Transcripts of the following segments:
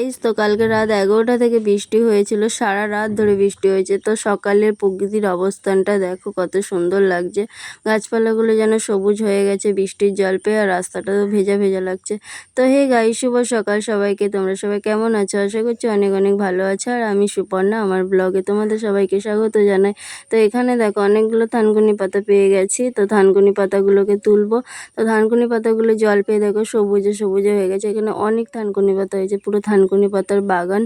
Guys, তো কালকে রাত 11টা থেকে বৃষ্টি হয়েছিল, সারা রাত ধরে বৃষ্টি হয়েছে। তো সকালের প্রকৃতির অবস্থানটা দেখো কত সুন্দর লাগছে। গাছপালাগুলো যেন সবুজ হয়ে গেছে বৃষ্টির জল পেয়ে, আর রাস্তাটা তো ভেজা ভেজা লাগছে। তো হে গাইস, শুভ সকাল সবাইকে। তোমরা সবাই কেমন আছো? আশা করছি অনেক অনেক ভালো আছো। আর আমি সুপর্ণা, আমার ব্লগে তোমাদের সবাইকে স্বাগত জানাই। তো এখানে দেখো অনেকগুলো থানকুনি পাতা পেয়ে গেছি, তো থানকুনি পাতাগুলোকে তুলবো। তো থানকুনি পাতাগুলো জল পেয়ে দেখো সবুজে সবুজে হয়ে গেছে। এখানে অনেক থানকুনি পাতা হয়েছে, পুরো থানকুনি পাতার বাগান।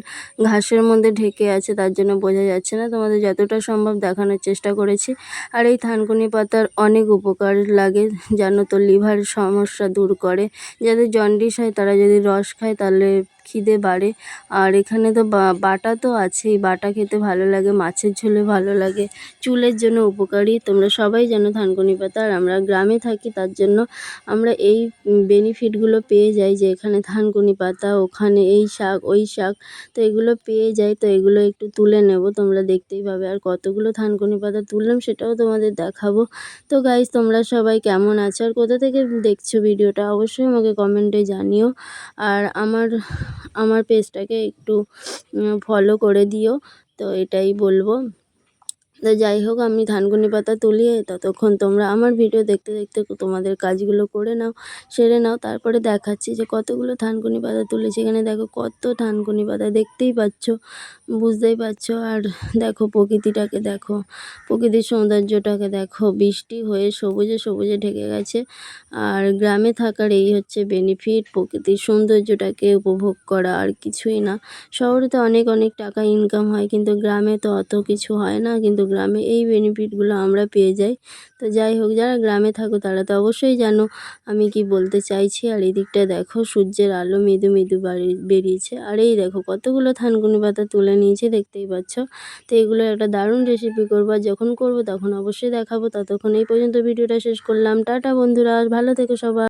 ঘাসের মধ্যে ঢেকে আছে, তার জন্য বোঝা যাচ্ছে না। তোমাদের যতটা সম্ভব দেখানোর চেষ্টা করেছি। আর এই থানকুনি পাতার অনেক উপকার লাগে, জানো তো, লিভার সমস্যা দূর করে। যাদের জন্ডিস হয় তারা যদি রস খায় তাহলে খিদে বাড়ে। আর এখানে তো বাটা তো আছেই, বাটা খেতে ভালো লাগে, মাছের ঝোলে ভালো লাগে, চুলের জন্য উপকারী। তোমরা সবাই জানো থানকুনি পাতা। আর আমরা গ্রামে থাকি, তার জন্য আমরা এই বেনিফিটগুলো পেয়ে যাই, যে এখানে থানকুনি পাতা, ওখানে এই শাক, ওই শাক, তো এগুলো পেয়ে যাই। তো এগুলো একটু তুলে নেব, তোমরা দেখতেই পাবে। আর কতগুলো থানকুনি পাতা তুললাম সেটাও তোমাদের দেখাবো। তো গাইস, তোমরা সবাই কেমন আছো আর কোথা থেকে দেখছো ভিডিওটা অবশ্যই আমাকে কমেন্টে জানিও। আর আমার পেজটাকে একটু ফলো করে দিও, তো এটাই বলবো। তো যাই হোক, আমি থানকুনি পাতা তুলিয়ে ততক্ষণ তোমরা আমার ভিডিও দেখতে দেখতে তোমাদের কাজগুলো করে নাও, সেরে নাও। তারপরে দেখাচ্ছি যে কতগুলো থানকুনি পাতা তুলেছি। এখানে দেখো কত থানকুনি পাতা, দেখতেই পাচ্ছ, বুঝতেই পারছো। আর দেখো প্রকৃতিটাকে দেখো, প্রকৃতির সৌন্দর্যটাকে দেখো, বৃষ্টি হয়ে সবুজে সবুজে ঢেকে গেছে। আর গ্রামে থাকার এই হচ্ছে বেনিফিট, প্রকৃতির সৌন্দর্যটাকে উপভোগ করা, আর কিছুই না। শহরে তো অনেক অনেক টাকা ইনকাম হয়, কিন্তু গ্রামে তো অত কিছু হয় না, কিন্তু গ্রামে এই বেনিফিটগুলো আমরা পেয়ে যাই। তো যাই হোক, যারা গ্রামে থাকো তারা তো অবশ্যই জানো আমি কি বলতে চাইছি। আর এই দিকটা দেখো সূর্যের আলো মৃদু মৃদু বেরিয়েছে। আর এই দেখো কতগুলো থানকুনি পাতা তুলে নিয়েছি, দেখতেই পাচ্ছ। তো এগুলো একটা দারুণ রেসিপি করবো, আর যখন করবো তখন অবশ্যই দেখাবো। ততক্ষণ এই পর্যন্ত ভিডিওটা শেষ করলাম। টাটা বন্ধুরা, ভালো থেকো সবাই।